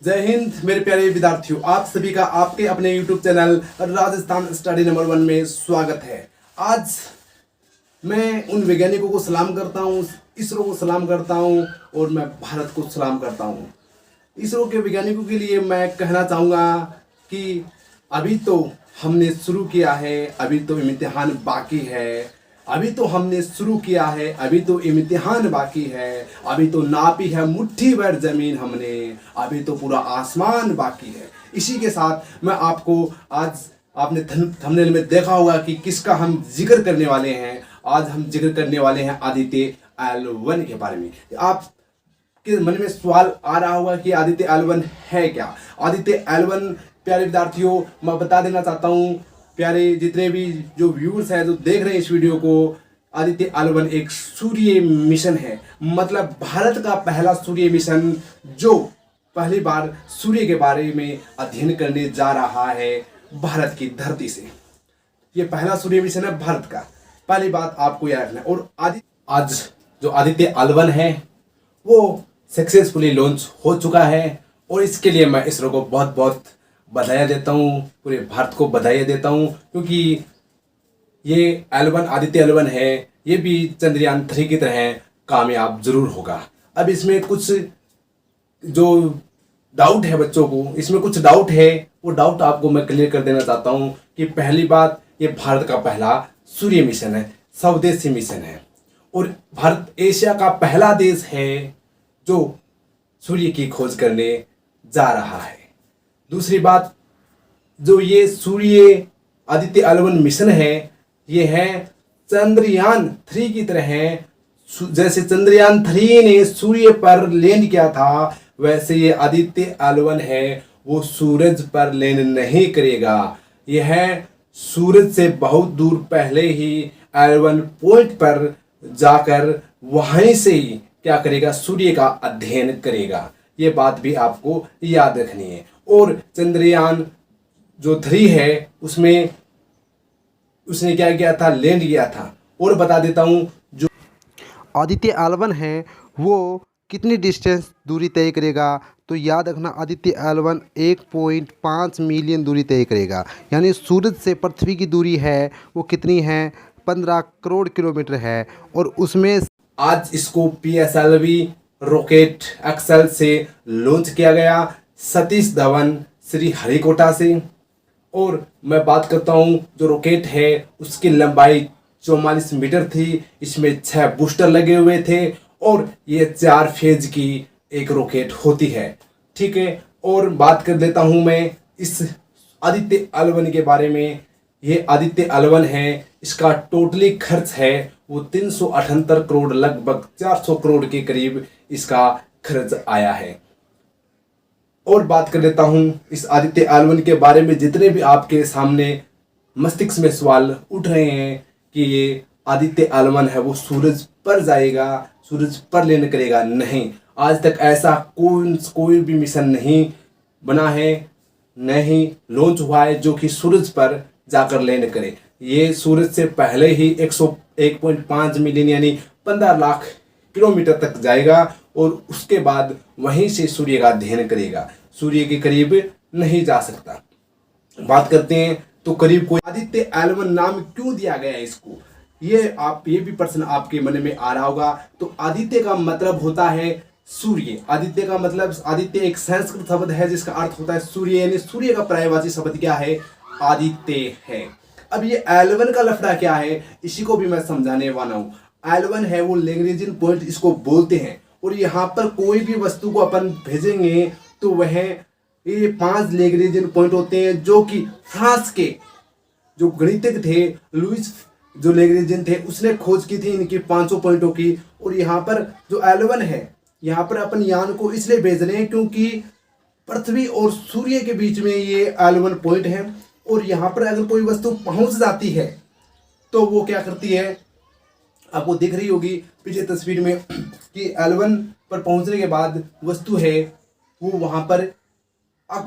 जय हिंद मेरे प्यारे विद्यार्थियों, आप सभी का आपके अपने YouTube channel Rajasthan study number 1 में स्वागत है। आज मैं उन वैज्ञानिकों को सलाम करता हूँ, इसरो को सलाम करता हूँ और मैं भारत को सलाम करता हूँ। इसरो के वैज्ञानिकों के लिए मैं कहना चाहूँगा कि अभी तो हमने शुरू किया है, अभी तो इम्तिहान बाकी है। अभी तो हमने शुरू किया है, अभी तो इम्तिहान बाकी है। अभी तो नापी है मुट्ठी भर जमीन हमने, अभी तो पूरा आसमान बाकी है। इसी के साथ मैं आपको आज, आपने थंबनेल में देखा होगा कि किसका हम जिक्र करने वाले हैं। आज हम जिक्र करने वाले हैं आदित्य L1 के बारे में। आप के मन में सवाल आ रहा होगा कि आदित्य L1 है क्या। आदित्य L1 प्यारे विद्यार्थियों, मैं बता देना चाहता हूँ, प्यारे जितने भी जो व्यूअर्स हैं जो देख रहे हैं इस वीडियो को, आदित्य L1 एक सूर्य मिशन है। मतलब भारत का पहला सूर्य मिशन जो पहली बार सूर्य के बारे में अध्ययन करने जा रहा है भारत की धरती से। ये पहला सूर्य मिशन है भारत का, पहली बात आपको याद रखना है। और आज जो आदित्य L1 है वो सक्सेसफुली लॉन्च हो चुका है और इसके लिए मैं इसरो को बहुत बहुत बधाई देता हूँ, पूरे भारत को बधाई देता हूँ, क्योंकि ये L1 आदित्य L1 है, ये भी चंद्रयान 3 की तरह कामयाब जरूर होगा। अब इसमें कुछ जो डाउट है बच्चों को, इसमें कुछ डाउट है, वो डाउट आपको मैं क्लियर कर देना चाहता हूँ कि पहली बात, ये भारत का पहला सूर्य मिशन है, स्वदेशी मिशन है और भारत एशिया का पहला देश है जो सूर्य की खोज करने जा रहा है। दूसरी बात, जो ये सूर्य आदित्य L1 मिशन है, ये है चंद्रयान 3 की तरह है। जैसे चंद्रयान 3 ने सूर्य पर लैंड किया था, वैसे ये आदित्य L1 है वो सूरज पर लैंड नहीं करेगा। यह सूरज से बहुत दूर पहले ही L1 पॉइंट पर जाकर वहीं से ही क्या करेगा, सूर्य का अध्ययन करेगा। ये बात भी आपको याद रखनी है। और चंद्रयान जो 3 है उसमें उसने क्या किया था, लैंड किया था। और बता देता हूँ, जो आदित्य L1 है वो कितनी डिस्टेंस दूरी तय करेगा, तो याद रखना आदित्य L1 1.5 मिलियन दूरी तय करेगा। यानी सूरज से पृथ्वी की दूरी है वो कितनी है, 15 करोड़ किलोमीटर है। और उसमें आज इसको PSLV रॉकेट एक्सेल से लॉन्च किया गया, सतीश धवन श्रीहरिकोटा से। और मैं बात करता हूँ, जो रॉकेट है उसकी लंबाई 44 मीटर थी, इसमें 6 बूस्टर लगे हुए थे और ये 4 फेज की एक रॉकेट होती है, ठीक है। और बात कर लेता हूँ मैं इस आदित्य L1 के बारे में। ये आदित्य L1 है, इसका टोटली खर्च है वो 378 करोड़, लगभग 400 करोड़ के करीब इसका खर्च आया है। और बात कर लेता हूँ इस आदित्य L1 के बारे में, जितने भी आपके सामने मस्तिष्क में सवाल उठ रहे हैं कि ये आदित्य L1 है वो सूरज पर जाएगा, सूरज पर लैंड करेगा, नहीं, आज तक ऐसा कोई भी मिशन नहीं बना है, नहीं लॉन्च हुआ है जो कि सूरज पर जाकर लैंड करे। ये सूरज से पहले ही 101.5 मिलियन यानी 15 लाख किलोमीटर तक जाएगा और उसके बाद वहीं से सूर्य का अध्ययन करेगा, सूर्य के करीब नहीं जा सकता। बात करते हैं तो करीब कोई आदित्य L1 नाम क्यों दिया गया है इसको, ये भी प्रश्न आपके मन में आ रहा होगा। तो आदित्य का मतलब होता है सूर्य। आदित्य का मतलब, आदित्य एक संस्कृत शब्द है जिसका अर्थ होता है सूर्य, यानी सूर्य का पर्यायवाची शब्द क्या है, आदित्य है। अब ये L1 का लफड़ा क्या है, इसी को भी मैं समझाने वाला हूँ। L1 है वो लैग्रेंजियन पॉइंट इसको बोलते हैं और यहाँ पर कोई भी वस्तु को अपन भेजेंगे तो वह ये 5 लैग्रेंजियन पॉइंट होते हैं, जो कि फ्रांस के जो गणितज्ञ थे लुइस जो लैग्रेंजियन थे उसने खोज की थी इनकी 500 पॉइंटों की। और यहाँ पर जो L1 है, यहाँ पर अपन यान को इसलिए भेज रहे हैं क्योंकि पृथ्वी और सूर्य के बीच में ये L1 पॉइंट है और यहाँ पर अगर कोई वस्तु पहुंच जाती है तो वो क्या करती है, आपको दिख रही होगी पीछे तस्वीर में कि L1 पर पहुंचने के बाद वस्तु है वो वहां पर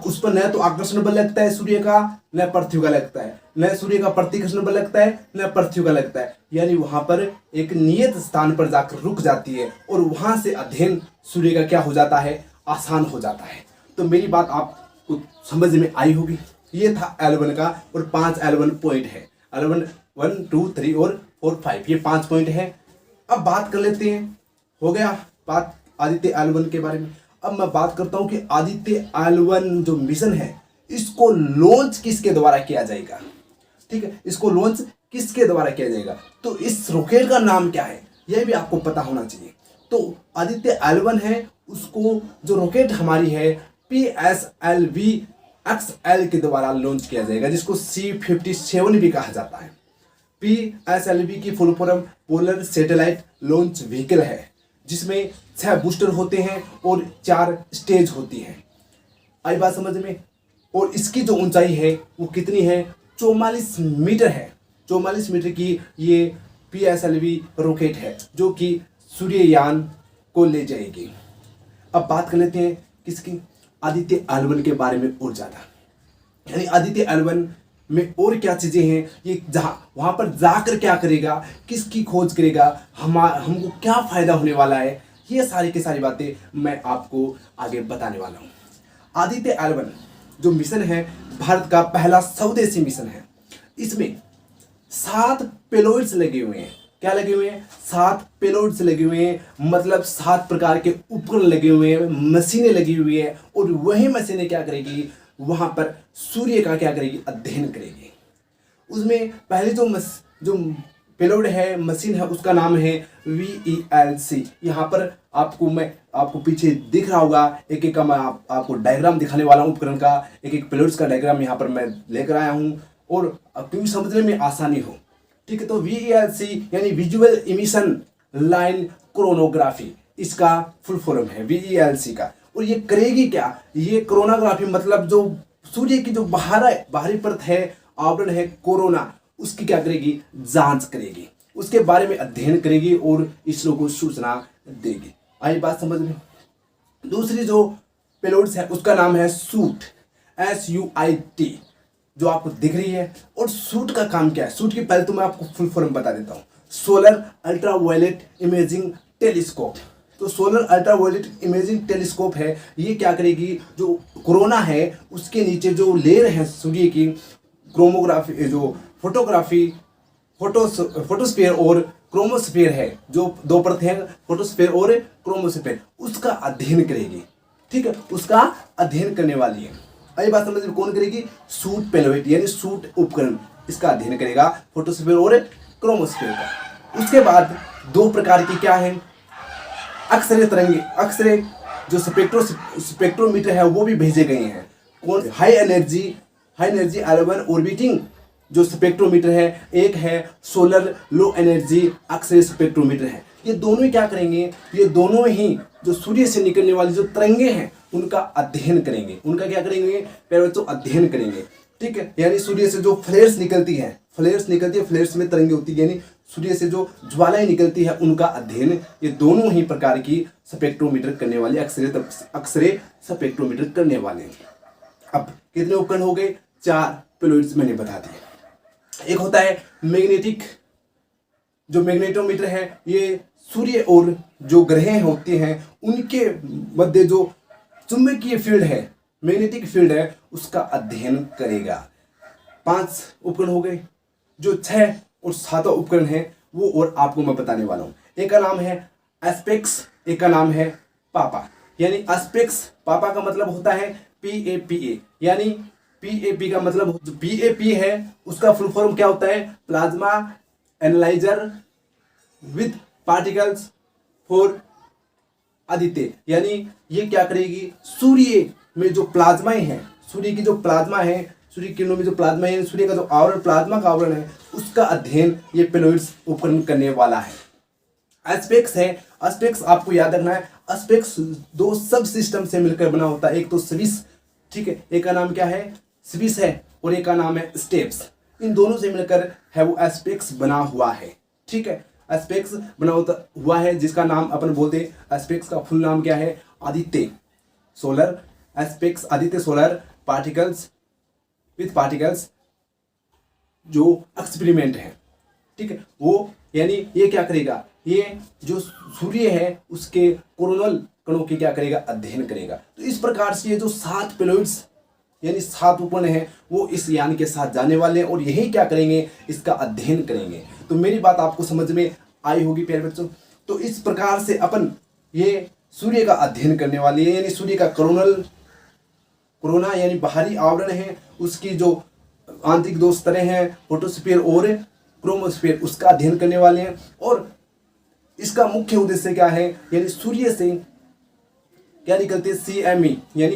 उस पर न तो आकर्षण बल लगता है सूर्य का, न पृथ्वी का लगता है, न सूर्य का प्रतिकर्षण बल लगता है, न पृथ्वी का लगता है। यानी वहां पर एक नियत स्थान पर जाकर रुक जाती है और वहां से अध्ययन सूर्य का क्या हो जाता है, आसान हो जाता है। तो मेरी बात आपको समझ में आई होगी। ये था L1 का, और 5 L1 पॉइंट है। L1 1 2 3 और 4 5, ये 5 पॉइंट है। अब बात कर लेते हैं, हो गया बात आदित्य L1 के बारे में। अब मैं बात करता हूं कि आदित्य L1 जो मिशन है, इसको लॉन्च किसके द्वारा किया जाएगा। ठीक है, इसको लॉन्च किसके द्वारा किया जाएगा, तो इस रॉकेट का नाम क्या है, यह भी आपको पता होना चाहिए। तो आदित्य L1 है, उसको जो रॉकेट हमारी है PSLV XL के द्वारा लॉन्च किया जाएगा, जिसको C-57 भी कहा जाता है। PSLV की full form polar satellite launch vehicle है, जिसमें 6 बूस्टर होते हैं और 4 स्टेज होती हैं। आई बात समझ में। और इसकी जो ऊंचाई है वो कितनी है, 44 मीटर है। 44 मीटर की ये PSLV रॉकेट है, जो कि सूर्ययान को ले जाएगी। अब बात कर लेते हैं किसकी, आदित्य L1 के बारे में और ज़्यादा, यानी आदित्य L1 में और क्या चीज़ें हैं, ये जहाँ वहाँ पर जाकर क्या करेगा, किसकी खोज करेगा, हमको क्या फ़ायदा होने वाला है, ये सारी की सारी बातें मैं आपको आगे बताने वाला हूँ। आदित्य L1 जो मिशन है, भारत का पहला स्वदेशी मिशन है। इसमें 7 पेलोड्स लगे हुए हैं। क्या लगे हुए हैं, 7 पेलोड्स लगे हुए हैं, मतलब 7 प्रकार के उपकरण लगे हुए हैं, मशीनें लगी हुई है। और वही मशीनें क्या करेगी, वहां पर सूर्य का क्या करेगी, अध्ययन करेगी। उसमें पहले जो पेलोड है, मशीन है, उसका नाम है VELC। यहाँ पर आपको पीछे दिख रहा होगा, एक एक का मैं आपको डायग्राम दिखाने वाला हूँ उपकरण का। एक एक पेलोड्स का डायग्राम यहाँ पर मैं लेकर आया हूँ, और क्योंकि समझने में आसानी हो। ठीक है, तो VELC यानी विजुअल इमिशन लाइन क्रोनोग्राफी, इसका फुल फॉर्म है VELC का। और ये करेगी क्या, ये क्रोनोग्राफी मतलब जो सूर्य की जो बाहरी परत है, आवरण है कोरोना, उसकी क्या करेगी, जांच करेगी, उसके बारे में अध्ययन करेगी और इसरो को सूचना देगी। आई बात समझ में। दूसरी जो पेलोड्स है उसका नाम है सूट, SUIT, जो आपको दिख रही है। और सूट का काम क्या है, सूट की पहले तो मैं आपको फुल फॉर्म बता देता हूँ। Solar ultraviolet imaging telescope. तो सोलर अल्ट्रावायलेट इमेजिंग टेलीस्कोप है, ये क्या करेगी, जो कोरोना है उसके नीचे जो लेयर है सूर्य की, क्रोमोग्राफी जो फोटोस्फीयर और क्रोमोस्फीयर है, जो 2 परत हैं, फोटोस्फीयर और क्रोमोस्फीयर, उसका अध्ययन करेगी। ठीक है, उसका अध्ययन करने वाली है। आई बात समझ में, कौन करेगी, सूट पेलोइड यानी सूट उपकरण, इसका अध्ययन करेगा, फोटोस्फीयर और क्रोमोस्फीयर का। उसके बाद 2 प्रकार की क्या है, अक्सरे तरंगे, अक्सरे जो स्पेक्ट्रोमीटर है वो भी भेजे गए हैं। कौन, हाई एनर्जी L1 ऑर्बिटिंग जो स्पेक्ट्रोमीटर है, एक है सोलर लो एनर्जी अक्सरे स्पेक्ट्रोमीटर है। ये दोनों ही क्या करेंगे, ये दोनों ही जो सूर्य से निकलने वाली जो तरंगे हैं उनका अध्ययन करेंगे। उनका क्या करेंगे, पहले तो अध्ययन करेंगे। ठीक है, यानी सूर्य से जो फ्लेयर्स निकलती है, फ्लेयर्स में तरंगे होती है, यानी सूर्य से जो ज्वालाएं निकलती है उनका अध्ययन, ये दोनों ही प्रकार की स्पेक्ट्रोमीटर करने वाले, अक्सरे स्पेक्ट्रोमीटर करने वाले हैं। अब कितने उपकरण हो गए, 4 पेलोइड्स मैंने बता दिए। एक होता है मैग्नेटिक, जो मैग्नेटोमीटर है, ये सूर्य और जो ग्रह होते हैं उनके मध्य जो चुंबकीय फील्ड है, मैग्नेटिक फील्ड है, उसका अध्ययन करेगा। 5 उपकरण हो गए। जो 6 और 7वां उपकरण है वो और आपको मैं बताने वाला हूं। एक का नाम है एस्पेक्स, एक का नाम है पापा। यानी एस्पेक्स, पापा का मतलब होता है PAPA, यानी PAP का मतलब, जो PAP है उसका फुल फॉर्म क्या होता है, plasma analyser with particles for Aditya. यानी ये क्या करेगी, सूर्य में जो प्लाज्माएं हैं, सूर्य की जो प्लाज्मा है, सूर्य किरणों में जो प्लाज्मा है, सूर्य का जो आवरण, प्लाज्मा का आवरण है, उसका अध्ययन ये पेलोइड्स उपकरण करने वाला है। एस्पेक्स है, एस्पेक्स आपको याद रखना है, एस्पेक्स 2 सब सिस्टम से मिलकर बना होता है। एक तो स्विस, ठीक है, एक का नाम क्या है, स्विस है, और एक का नाम है स्टेप्स। इन दोनों से मिलकर है वो एस्पेक्स बना हुआ है। ठीक है, एस्पेक्स बना हुआ है, जिसका नाम अपन बोलते हैं, एस्पेक्स का फुल नाम क्या है, Aditya solar, ASPEX Aditya solar particles with particles जो एक्सपेरिमेंट है। ठीक है, वो यानी ये क्या करेगा, ये जो सूर्य है उसके कणों की क्या करेगा, अध्ययन करेगा। तो इस प्रकार से ये जो 7 प्लूइड्स यानी 7 उपकरण हैं वो इस यान के साथ जाने वाले हैं और यही क्या करेंगे, इसका अध्ययन करेंगे। तो मेरी बात आपको समझ में आई होगी प्यारे बच्चों। तो इस प्रकार से अपन ये सूर्य का अध्ययन करने वाले हैं, यानी सूर्य का कोरोना यानी बाहरी आवरण है, उसकी जो आंतरिक 2 स्तरें हैं, फोटोस्फीयर और क्रोमोस्फीयर, उसका अध्ययन करने वाले हैं। और इसका मुख्य उद्देश्य क्या है, यानी सूर्य से क्या निकलते हैं, CME यानी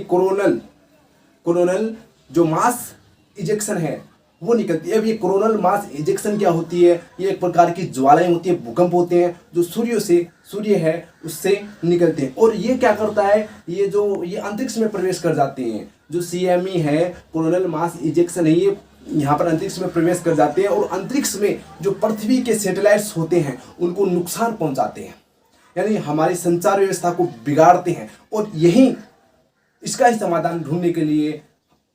कोरोनल जो मास इजेक्शन है वो निकलती है। अब ये कोरोनल मास इजेक्शन क्या होती है, ये एक प्रकार की ज्वालाएं होती है, भूकंप होते हैं जो सूर्य है उससे निकलते हैं। और ये क्या करता है, ये अंतरिक्ष में प्रवेश कर जाते हैं। जो CME है, कोरोनल मास इजेक्शन है, ये यहाँ पर अंतरिक्ष में प्रवेश कर जाते हैं और अंतरिक्ष में जो पृथ्वी के सैटेलाइट्स होते हैं उनको नुकसान पहुंचाते हैं, यानी हमारी संचार व्यवस्था को बिगाड़ते हैं। और यही इसका ही समाधान ढूंढने के लिए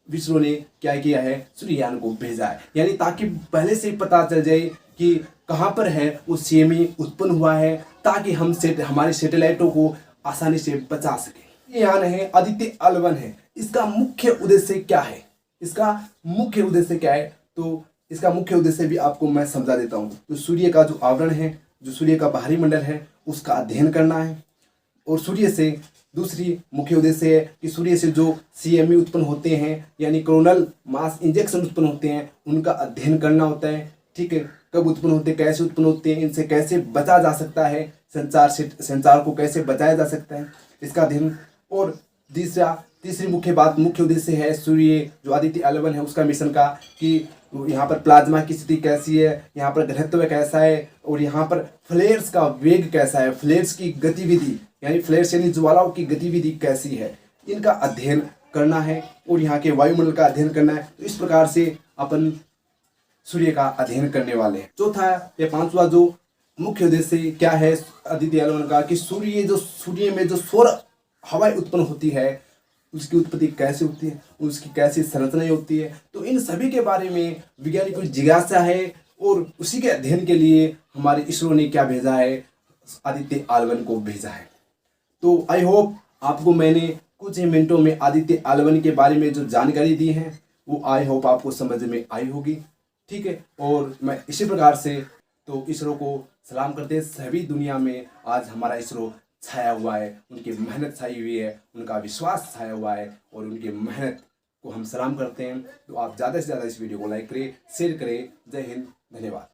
विश्व ने क्या किया है, सूर्ययान को भेजा है, यानी ताकि पहले से ही पता चल जाए कि कहाँ पर है वो CME उत्पन्न हुआ है, ताकि हम हमारे सैटेलाइटों को आसानी से बचा सके। ये यान है आदित्य L1 है। इसका मुख्य उद्देश्य क्या है, तो इसका मुख्य उद्देश्य भी आपको मैं समझा देता हूँ। तो सूर्य का जो आवरण है, जो सूर्य का बाहरी मंडल है, उसका अध्ययन करना है। और सूर्य से दूसरी मुख्य उद्देश्य है कि सूर्य से जो CME उत्पन्न होते हैं यानी कोरोनल मास इंजेक्शन उत्पन्न होते हैं, उनका अध्ययन करना होता है। ठीक है, कब उत्पन्न होते हैं, कैसे उत्पन्न होते हैं, इनसे कैसे बचा जा सकता है, संचार को कैसे बचाया जा सकता है, इसका अध्ययन। और तीसरी मुख्य उद्देश्य है सूर्य जो आदित्य L1 है उसका मिशन का, कि यहाँ पर प्लाज्मा की स्थिति कैसी है, यहाँ पर घनत्व कैसा है, और यहाँ पर फ्लेयर्स का वेग कैसा है, फ्लेयर्स की गतिविधि यानी फ्लेयर्स यानी ज्वालाओं की गतिविधि कैसी है, इनका अध्ययन करना है। और यहाँ के वायुमंडल का अध्ययन करना है। तो इस प्रकार से अपन सूर्य का अध्ययन करने वाले हैं। चौथा या 5वां जो मुख्य उद्देश्य क्या है आदित्य L1 का, कि सूर्य में जो सौर हवाएं उत्पन्न होती है उसकी उत्पत्ति कैसे होती है, उसकी कैसी संरचना होती है। तो इन सभी के बारे में वैज्ञानिकों की जिज्ञासा है और उसी के अध्ययन के लिए हमारे इसरो ने क्या भेजा है, आदित्य L1 को भेजा है। तो आई होप आपको मैंने कुछ ही मिनटों में आदित्य L1 के बारे में जो जानकारी दी है वो आई होप आपको समझ में आई होगी। ठीक है, और मैं इसी प्रकार से तो इसरो को सलाम करते हैं। सभी दुनिया में आज हमारा इसरो छाया हुआ है, उनकी मेहनत छाई हुई है, उनका विश्वास छाया हुआ है और उनकी मेहनत को हम सलाम करते हैं। तो आप ज़्यादा से ज़्यादा इस वीडियो को लाइक करें, शेयर करें। जय हिंद, धन्यवाद।